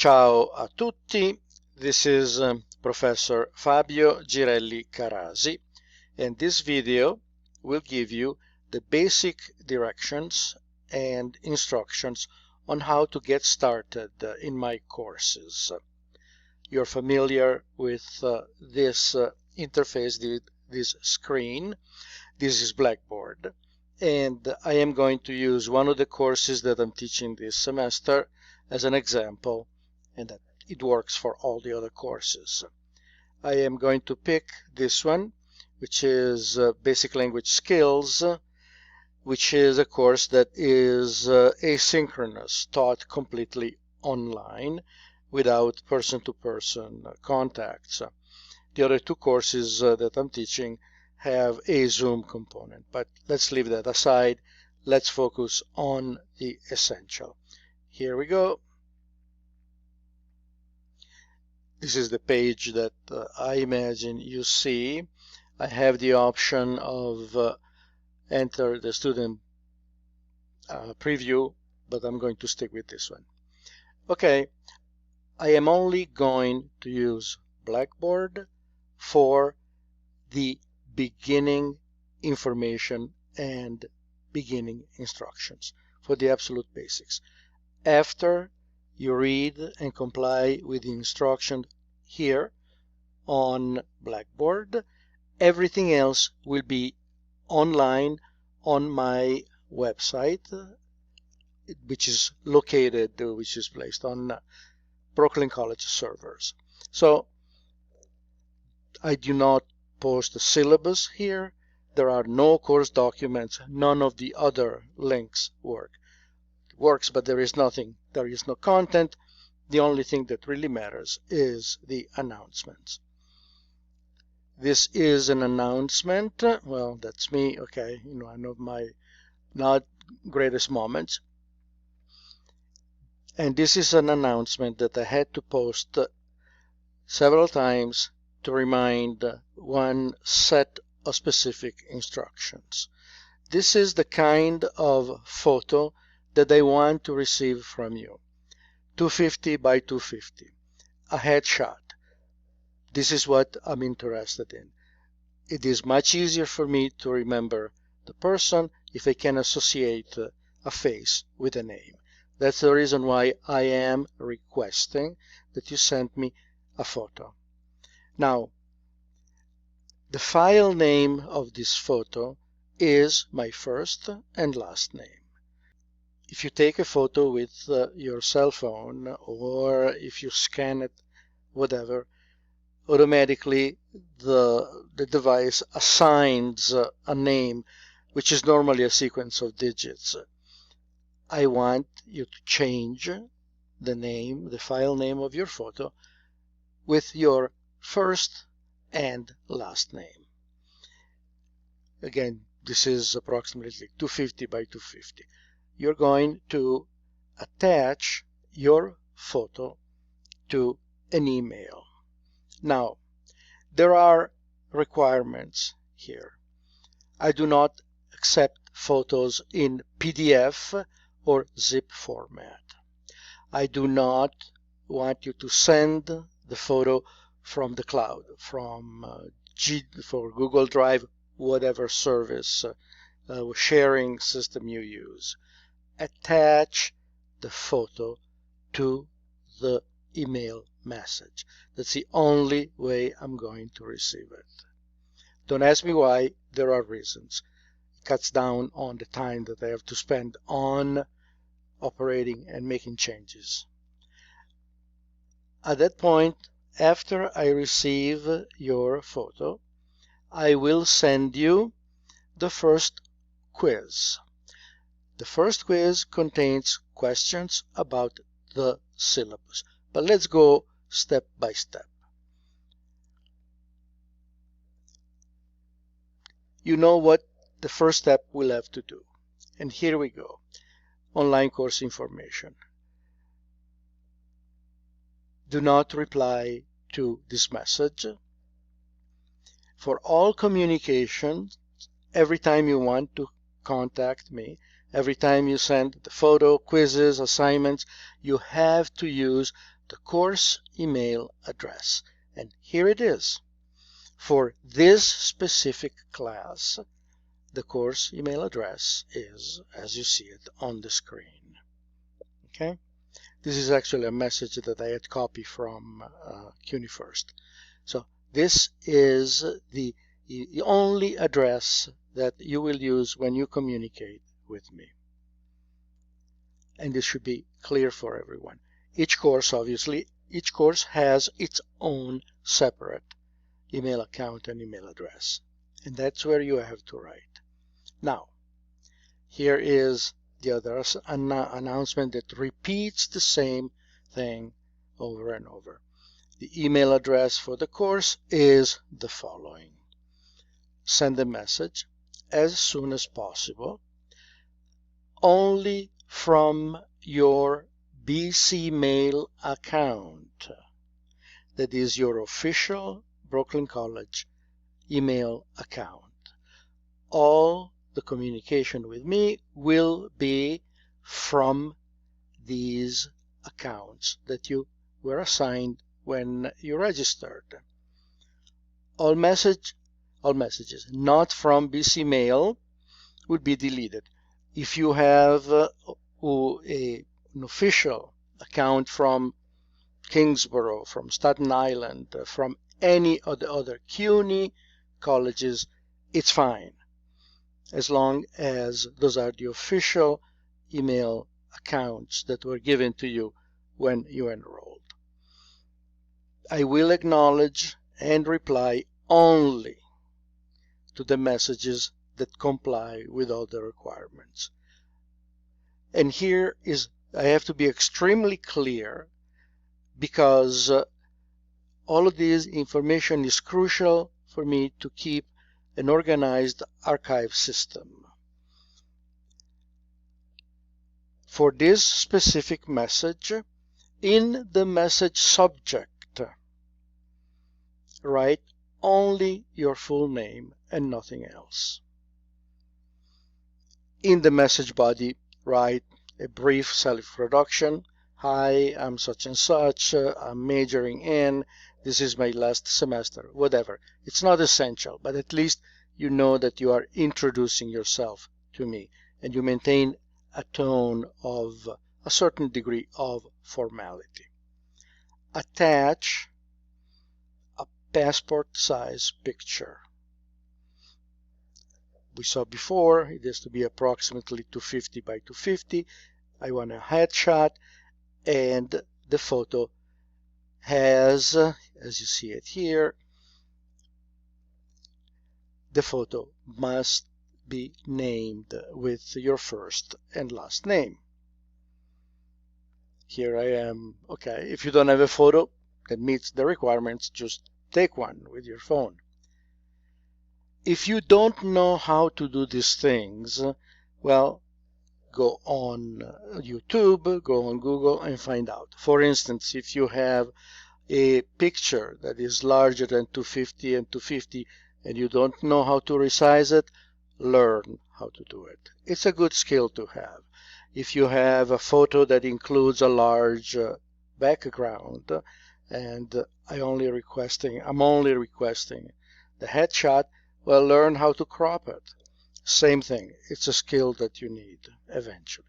Ciao a tutti, this is Professor Fabio Girelli Carasi, and this video will give you the basic directions and instructions on how to get started in my courses. You're familiar with this interface, this screen. This is Blackboard, and I am going to use one of the courses that I'm teaching this semester as an example, and that it works for all the other courses. I am going to pick this one, which is Basic Language Skills, which is a course that is asynchronous, taught completely online without person-to-person contacts. The other two courses that I'm teaching have a Zoom component, but let's leave that aside. Let's focus on the essential. Here we go. This is the page that I imagine you see. I have the option of enter the student preview, but I'm going to stick with this one. Okay, I am only going to use Blackboard for the beginning information and beginning instructions, for the absolute basics. After you read and comply with the instruction here on Blackboard, everything else will be online on my website, which is placed on Brooklyn College servers. So I do not post a syllabus here. There are no course documents. None of the other links work. It works, but there is nothing. There is no content. The only thing that really matters is the announcements. This is an announcement. Well, that's me. Okay, I know my not greatest moments. And this is an announcement that I had to post several times to remind one set of specific instructions. This is the kind of photo that I want to receive from you. 250 by 250, a headshot. This is what I'm interested in. It is much easier for me to remember the person if I can associate a face with a name. That's the reason why I am requesting that you send me a photo. Now, the file name of this photo is my first and last name. If you take a photo with your cell phone, or if you scan it, whatever, automatically the device assigns a name, which is normally a sequence of digits. I want you to change the name, the file name of your photo, with your first and last name. Again, this is approximately 250 by 250. You're going to attach your photo to an email. Now, there are requirements here. I do not accept photos in PDF or zip format. I do not want you to send the photo from the cloud, from for Google Drive, whatever service sharing system you use. Attach the photo to the email message. That's the only way I'm going to receive it. Don't ask me why. There are reasons. It cuts down on the time that I have to spend on operating and making changes. At that point, after I receive your photo, I will send you the first quiz. The first quiz contains questions about the syllabus. But let's go step by step. You know what the first step we'll have to do. And here we go. Online course information. Do not reply to this message. For all communications, every time you want to contact me, Every time you send the photo, quizzes, assignments, you have to use the course email address. And here it is. For this specific class, the course email address is, as you see it on the screen. Okay? This is actually a message that I had copied from CUNY-FIRST. So this is the only address that you will use when you communicate with me. And this should be clear for everyone. Each course, obviously, each course has its own separate email account and email address. And that's where you have to write. Now, here is the other announcement that repeats the same thing over and over. The email address for the course is the following. Send a message as soon as possible, only from your BC Mail account. That is your official Brooklyn College email account. All the communication with me will be from these accounts that you were assigned when you registered. All messages not from BC Mail would be deleted. If you have an official account from Kingsborough, from Staten Island, from any of the other CUNY colleges, it's fine, as long as those are the official email accounts that were given to you when you enrolled. I will acknowledge and reply only to the messages that comply with all the requirements. And here is, I have to be extremely clear, because all of this information is crucial for me to keep an organized archive system. For this specific message, in the message subject, write only your full name and nothing else. In the message body, write a brief self-introduction. Hi, I'm such and such, I'm majoring in, this is my last semester, whatever. It's not essential, but at least you know that you are introducing yourself to me, and you maintain a tone of a certain degree of formality. Attach a passport-size picture. We saw before, it has to be approximately 250 by 250. I want a headshot, and the photo has, as you see it here, the photo must be named with your first and last name. Here I am. Okay, if you don't have a photo that meets the requirements, just take one with your phone. If you don't know how to do these things, well, go on YouTube, go on Google and find out. For instance, if you have a picture that is larger than 250 and 250 and you don't know how to resize it, learn how to do it. It's a good skill to have. If you have a photo that includes a large background and I'm only requesting the headshot, well, learn how to crop it. Same thing. It's a skill that you need eventually.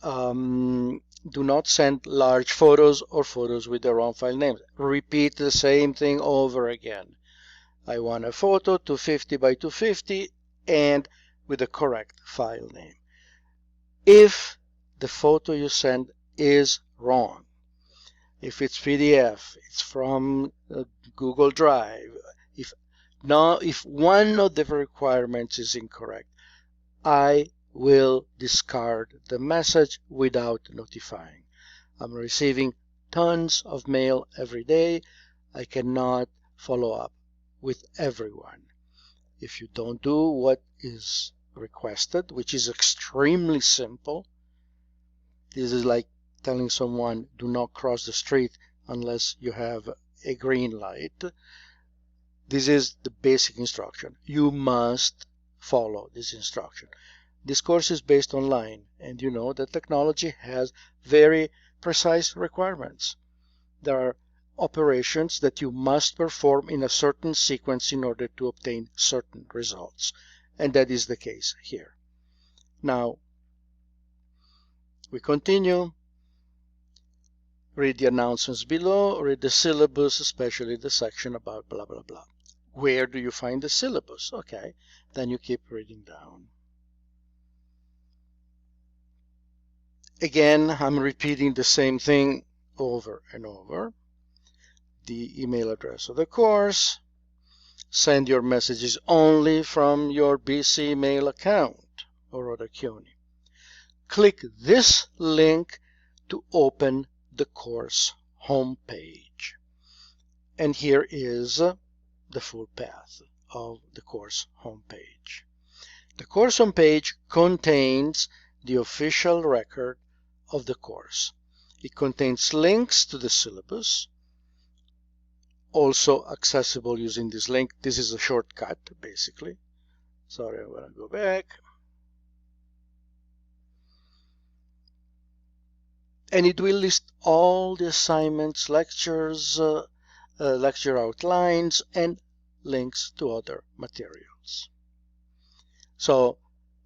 Do not send large photos or photos with the wrong file names. Repeat the same thing over again. I want a photo 250 by 250 and with the correct file name. If the photo you send is wrong, if it's PDF, it's from Google Drive, if one of the requirements is incorrect, I will discard the message without notifying. I'm receiving tons of mail every day. I cannot follow up with everyone. If you don't do what is requested, which is extremely simple, this is like telling someone do not cross the street unless you have a green light. This is the basic instruction. You must follow this instruction. This course is based online, and you know that technology has very precise requirements. There are operations that you must perform in a certain sequence in order to obtain certain results, and that is the case here. Now, we continue. Read the announcements below, read the syllabus, especially the section about blah, blah, blah. Where do you find the syllabus? Okay, then you keep reading down. Again, I'm repeating the same thing over and over. The email address of the course. Send your messages only from your BC mail account or other CUNY. Click this link to open the course homepage. And here is the full path of the course homepage. The course homepage contains the official record of the course. It contains links to the syllabus, also accessible using this link. This is a shortcut, basically. Sorry, I'm going to go back. And it will list all the assignments, lectures, lecture outlines, and links to other materials. So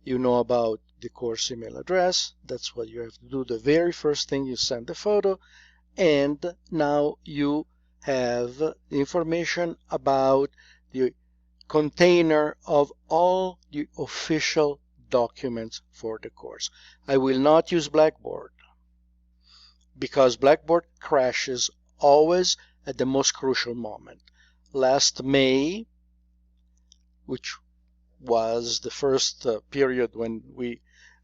you know about the course email address. That's what you have to do. The very first thing, you send the photo, and now you have the information about the container of all the official documents for the course. I will not use Blackboard because Blackboard crashes always at the most crucial moment. Last May, which was the first period when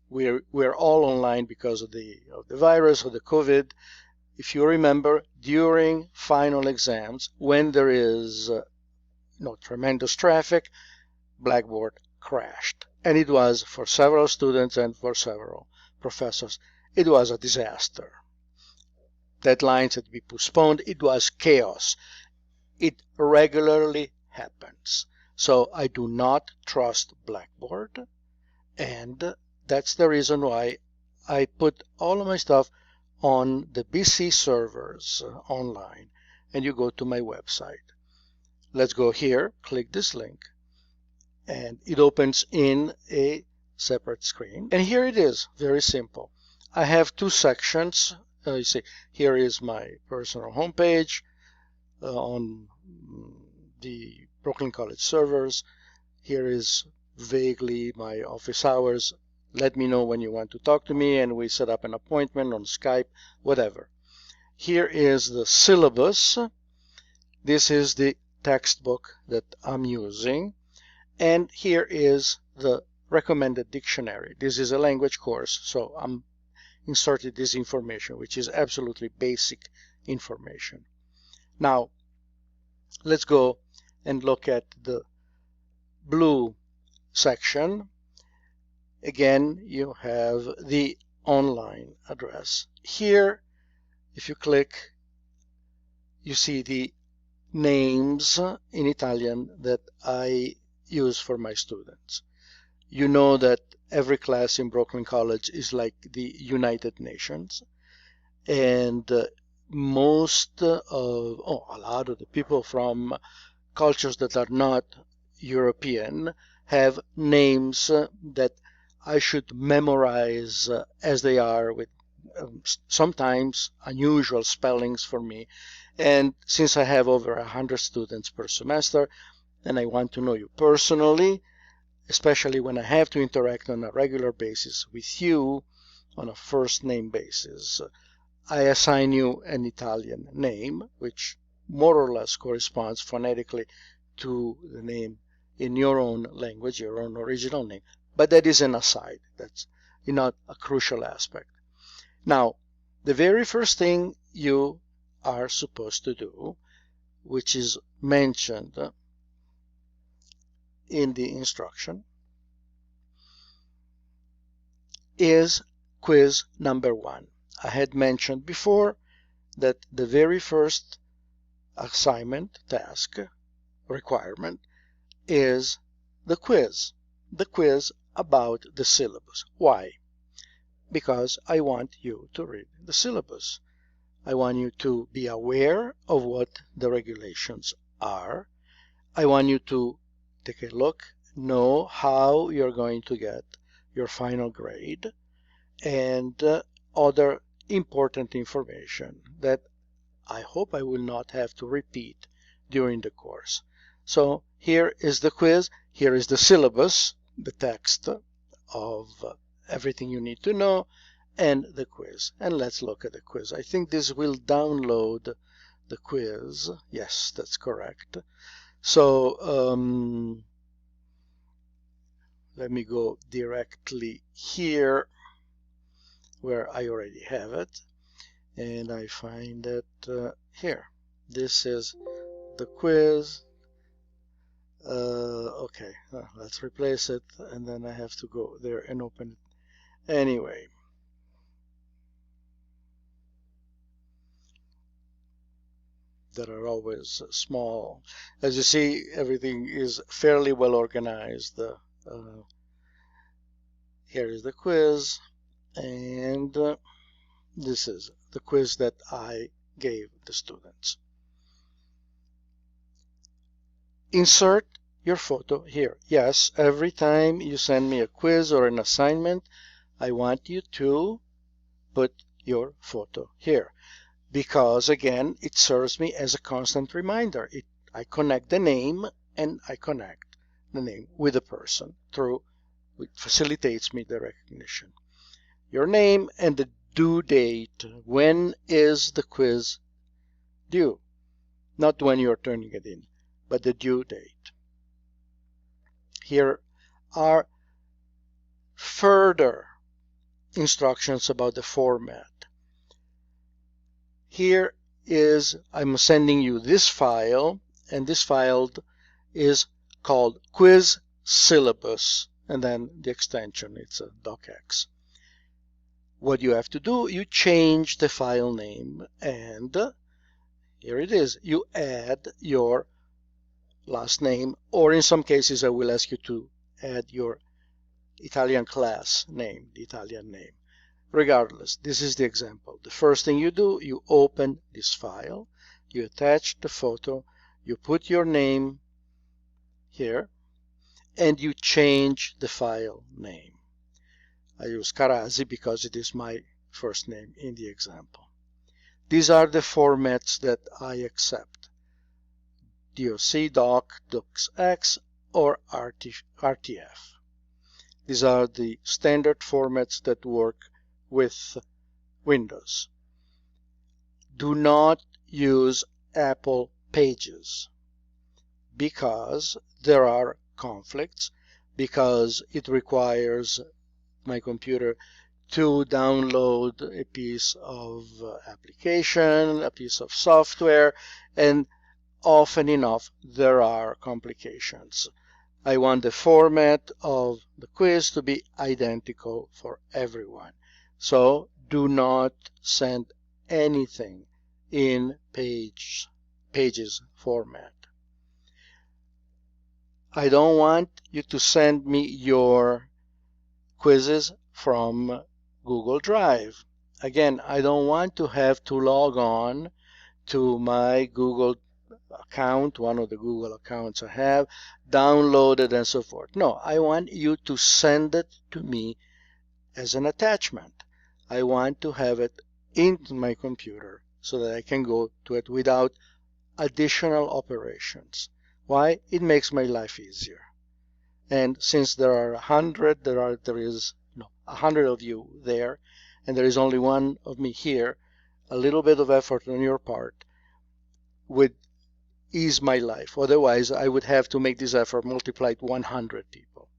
we're all online because of the virus, of the COVID. If you remember, during final exams, when there is tremendous traffic, Blackboard crashed. And it was, for several students and for several professors, it was a disaster. Deadlines had to be postponed. It was chaos. It regularly happens. So I do not trust Blackboard, and that's the reason why I put all of my stuff on the BC servers online, and you go to my website. Let's go here, click this link, and it opens in a separate screen. And here it is, very simple. I have two sections. You see, here is my personal homepage on the Brooklyn College servers. Here is vaguely my office hours. Let me know when you want to talk to me, and we set up an appointment on Skype, whatever. Here is the syllabus. This is the textbook that I'm using. And here is the recommended dictionary. This is a language course, so I'm inserted this information, which is absolutely basic information. Now, let's go and look at the blue section. Again, you have the online address. Here, if you click, you see the names in Italian that I use for my students. You know that every class in Brooklyn College is like the United Nations, and a lot of the people from cultures that are not European have names that I should memorize as they are, with sometimes unusual spellings for me. And since I have over 100 students per semester, and I want to know you personally, especially when I have to interact on a regular basis with you on a first name basis, I assign you an Italian name, which more or less corresponds phonetically to the name in your own language, your own original name. But that is an aside. That's not a crucial aspect. Now, the very first thing you are supposed to do, which is mentioned in the instruction, is quiz number 1. I had mentioned before that the very first assignment, task, requirement is the quiz about the syllabus. Why? Because I want you to read the syllabus. I want you to be aware of what the regulations are. I want you to take a look, know how you're going to get your final grade, and other important information that I hope I will not have to repeat during the course. So here is the quiz, here is the syllabus, the text of everything you need to know, and the quiz. And let's look at the quiz. I think this will download the quiz. Yes, that's correct. So let me go directly here where I already have it, and I find it here. This is the quiz. Okay, let's replace it, and then I have to go there and open it anyway. That are always small. As you see, everything is fairly well organized. Here is the quiz, and this is the quiz that I gave the students. Insert your photo here. Yes, every time you send me a quiz or an assignment, I want you to put your photo here, because again, it serves me as a constant reminder. I connect the name, and I connect the name with the person through, it facilitates me the recognition. Your name and the due date. When is the quiz due? Not when you're turning it in, but the due date. Here are further instructions about the format. Here is, I'm sending you this file, and this file is called quiz syllabus, and then the extension, it's a docx. What you have to do, you change the file name, and here it is. You add your last name, or in some cases I will ask you to add your Italian class name, the Italian name. Regardless, this is the example. The first thing you do, you open this file, you attach the photo, you put your name here, and you change the file name. I use Carasi because it is my first name in the example. These are the formats that I accept: DOC, DOC, DOCX, or RTF. These are the standard formats that work with Windows. Do not use Apple Pages because there are conflicts, because it requires my computer to download a piece of application, a piece of software, and often enough there are complications. I want the format of the quiz to be identical for everyone. So do not send anything in pages format. I don't want you to send me your quizzes from Google Drive. Again, I don't want to have to log on to my Google account, one of the Google accounts I have, download it and so forth. No, I want you to send it to me as an attachment. I want to have it into my computer so that I can go to it without additional operations. Why? It makes my life easier. And since there are 100, there is 100 of you there, and there is only one of me here, a little bit of effort on your part would ease my life. Otherwise, I would have to make this effort multiplied 100 people.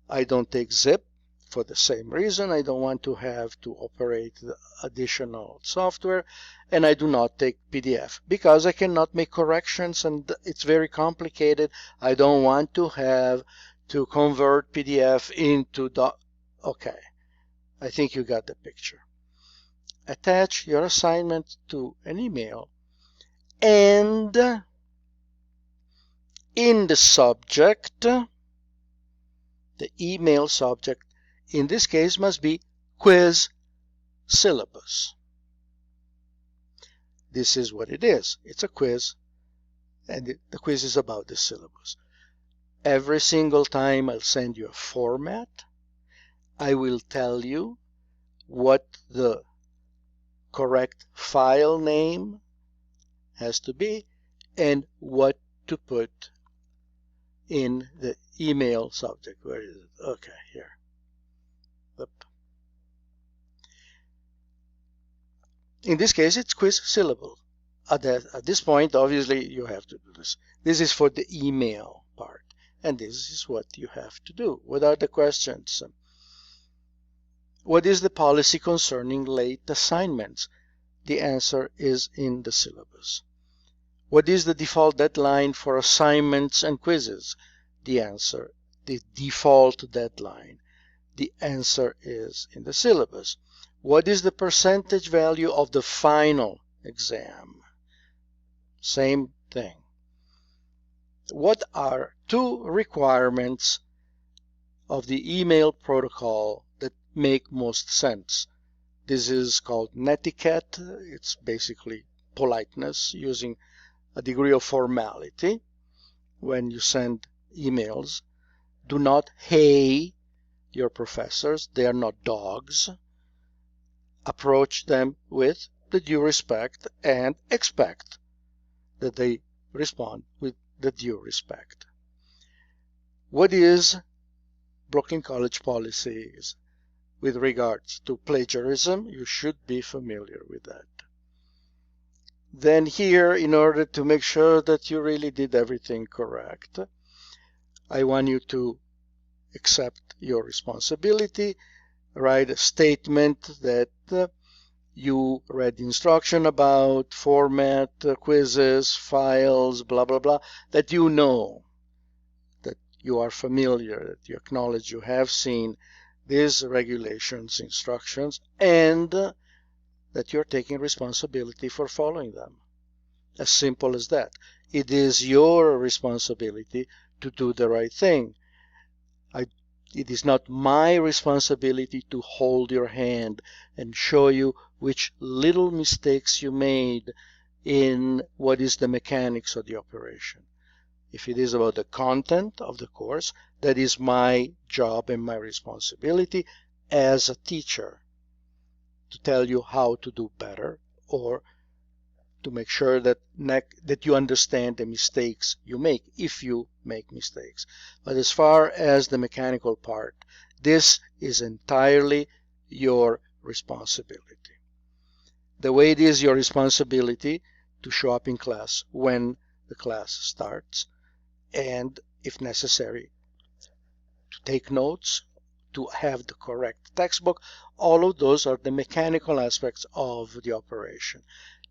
I don't take zip for the same reason. I don't want to have to operate the additional software, and I do not take PDF because I cannot make corrections and it's very complicated. I don't want to have to convert PDF into Okay, I think you got the picture. Attach your assignment to an email, and in the subject The email subject in this case must be quiz syllabus. This is what it is. It's a quiz, and the quiz is about the syllabus. Every single time I'll send you a format, I will tell you what the correct file name has to be and what to put in the email subject. Where is it? Okay, here. Oop. In this case, it's quiz syllable. At this point, obviously, you have to do this. This is for the email part, and this is what you have to do. What are the questions? What is the policy concerning late assignments? The answer is in the syllabus. What is the default deadline for assignments and quizzes? The answer, the default deadline. The answer is in the syllabus. What is the percentage value of the final exam? Same thing. What are two requirements of the email protocol that make most sense? This is called netiquette. It's basically politeness, using a degree of formality when you send emails. Do not hey your professors. They are not dogs. Approach them with the due respect and expect that they respond with the due respect. What is Brooklyn College policies with regards to plagiarism? You should be familiar with that. Then here, in order to make sure that you really did everything correct, I want you to accept your responsibility, write a statement that you read the instruction about format, quizzes, files, blah, blah, blah, that you know, that you are familiar, that you acknowledge you have seen these regulations, instructions, and that you're taking responsibility for following them. As simple as that. It is your responsibility to do the right thing. It is not my responsibility to hold your hand and show you which little mistakes you made in what is the mechanics of the operation. If it is about the content of the course, that is my job and my responsibility as a teacher to tell you how to do better, or to make sure that you understand the mistakes you make, if you make mistakes. But as far as the mechanical part, this is entirely your responsibility. The way it is your responsibility to show up in class when the class starts, and if necessary, to take notes, to have the correct textbook. All of those are the mechanical aspects of the operation.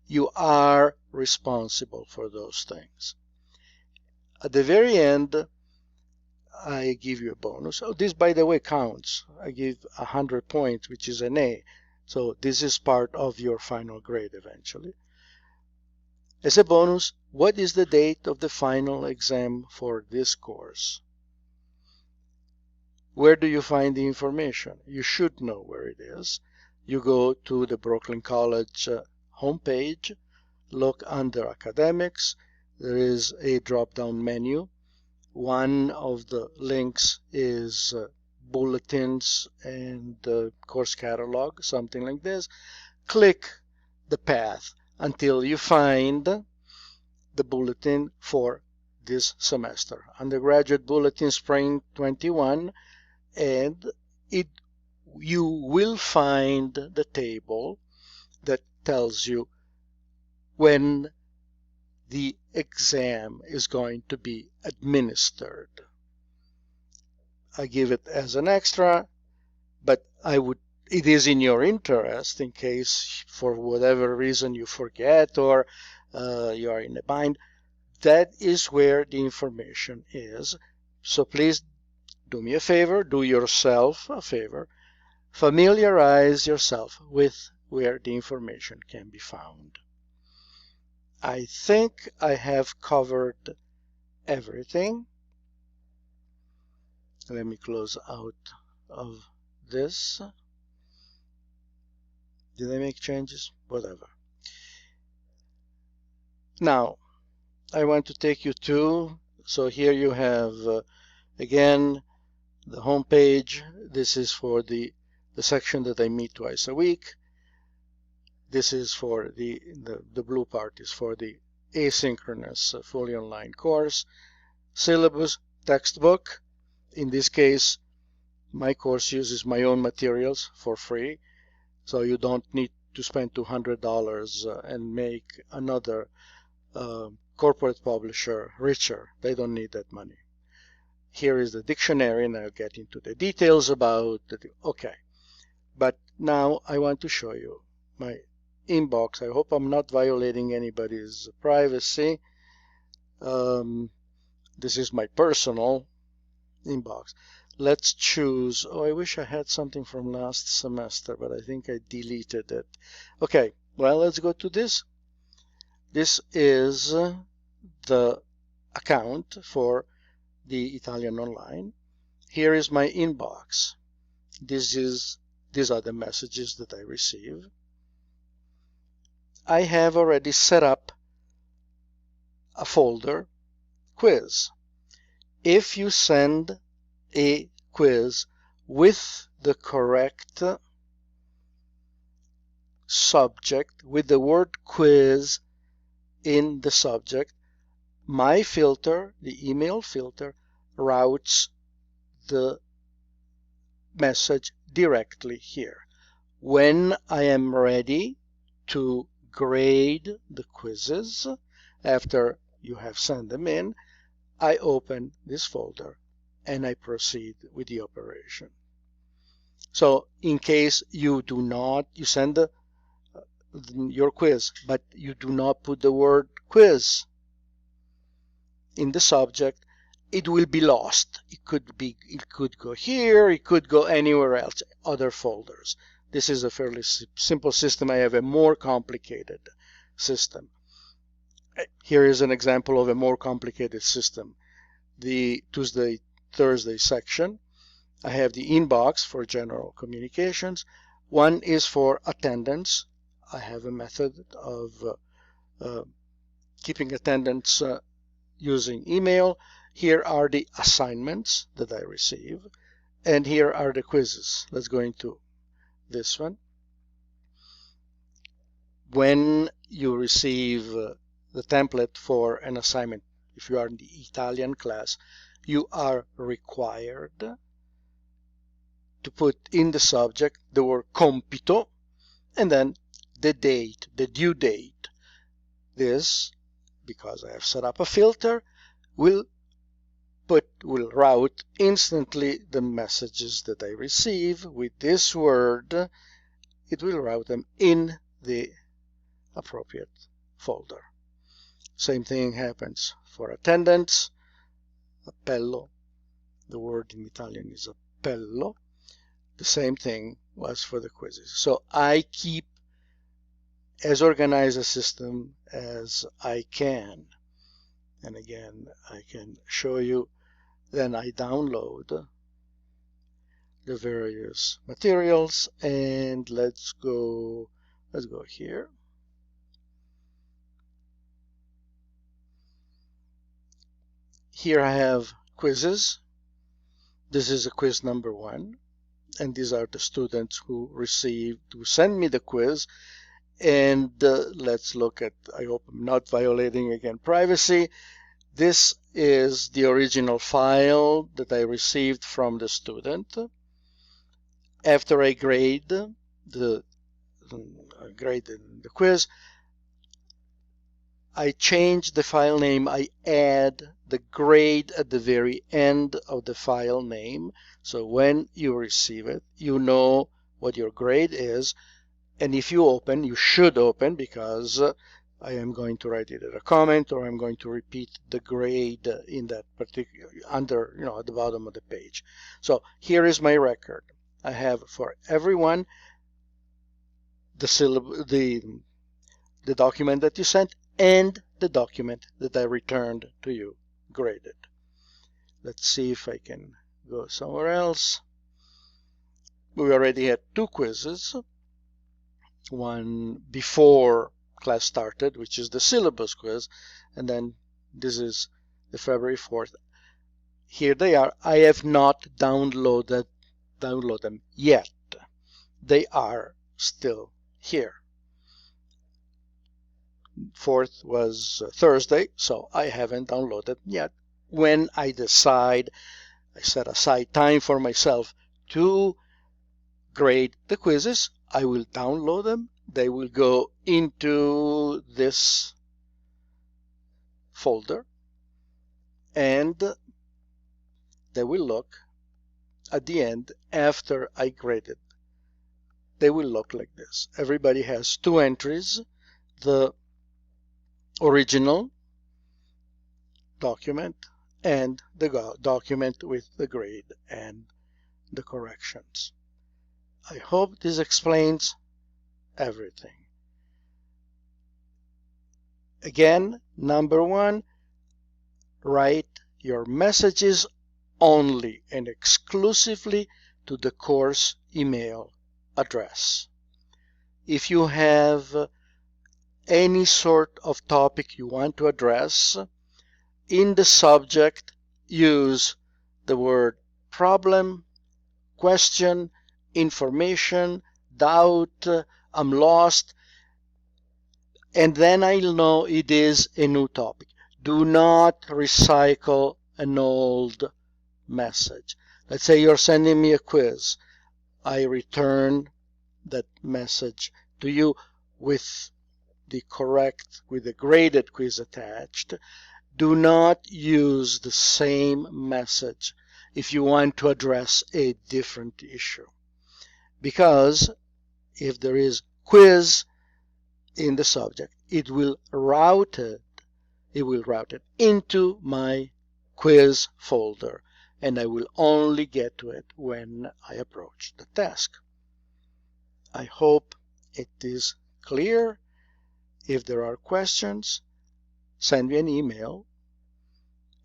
You are responsible for those things. At the very end, I give you a bonus. Oh, this, by the way, counts. I give 100 points, which is an A. So this is part of your final grade eventually. As a bonus, what is the date of the final exam for this course? Where do you find the information? You should know where it is. You go to the Brooklyn College homepage, look under academics. There is a drop-down menu. One of the links is bulletins and course catalog, something like this. Click the path until you find the bulletin for this semester. Undergraduate Bulletin Spring 21, and you will find the table that tells you when the exam is going to be administered. I give it as an extra, but it is in your interest, in case for whatever reason you forget or you are in a bind. That is where the information is. So please do me a favor, do yourself a favor, familiarize yourself with where the information can be found. I think I have covered everything. Let me close out of this. Did I make changes? Whatever. Now, I want to take you to, so here you have, again, the home page. This is for the section that I meet twice a week. This is for the blue part is for the asynchronous fully online course. Syllabus, textbook. In this case, my course uses my own materials for free, so you don't need to spend $200 and make another corporate publisher richer. They don't need that money. Here is the dictionary, and I'll get into the details about it. Okay, but now I want to show you my inbox. I hope I'm not violating anybody's privacy. This is my personal inbox. Let's choose, oh, I wish I had something from last semester, but I think I deleted it. Okay, well, let's go to this. This is the account for the Italian Online. Here is my inbox. These are the messages that I receive. I have already set up a folder, quiz. If you send a quiz with the correct subject, with the word quiz in the subject, my filter, the email filter, routes the message directly here. When I am ready to grade the quizzes, after you have sent them in, I open this folder and I proceed with the operation. So in case you send your quiz, but you do not put the word quiz in the subject, it will be lost. It could go here, it could go anywhere else, other folders. This is a fairly simple system. I have a more complicated system. Here is an example of a more complicated system. The Tuesday, Thursday section, I have the inbox for general communications. One is for attendance. I have a method of keeping attendance using email. Here are the assignments that I receive, and here are the quizzes. Let's go into this one. When you receive the template for an assignment, if you are in the Italian class, you are required to put in the subject the word compito and then the date, the due date. This, because I have set up a filter, will route instantly the messages that I receive with this word. It will route them in the appropriate folder. Same thing happens for attendance. Appello, the word in Italian is appello. The same thing was for the quizzes. So I keep as organized a system as I can. And again, I can show you. Then I download the various materials, and let's go here. Here I have quizzes. This is a quiz number 1, and these are the students who send me the quiz. And let's look at, I hope I'm not violating again privacy. This is the original file that I received from the student. After I grade the quiz, I change the file name. I add the grade at the very end of the file name. So when you receive it, you know what your grade is. And if you open, you should open, because I am going to write either a comment or I'm going to repeat the grade in that particular, under, at the bottom of the page. So here is my record. I have for everyone the document that you sent and the document that I returned to you graded. Let's see if I can go somewhere else. We already had 2 quizzes. One before class started, which is the syllabus quiz, and then this is the February 4th. Here they are. I have not downloaded them yet. They are still here. 4th was Thursday, so I haven't downloaded yet. When I decide, I set aside time for myself to grade the quizzes, I will download them. They will go into this folder, and they will look at the end after I grade it. They will look like this. Everybody has 2 entries, the original document and the document with the grade and the corrections. I hope this explains everything. Again, number 1, write your messages only and exclusively to the course email address. If you have any sort of topic you want to address, in the subject use the word problem, question, information, doubt, I'm lost, and then I'll know it is a new topic. Do not recycle an old message. Let's say you're sending me a quiz. I return that message to you with the graded quiz attached. Do not use the same message if you want to address a different issue, because if there is quiz in the subject, it will route it into my quiz folder, and I will only get to it when I approach the task. I hope it is clear. If there are questions, send me an email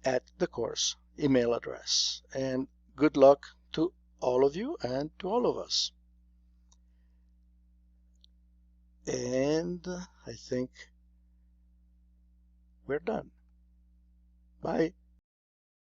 at the course email address. And good luck to all of you and to all of us. And I think we're done. Bye.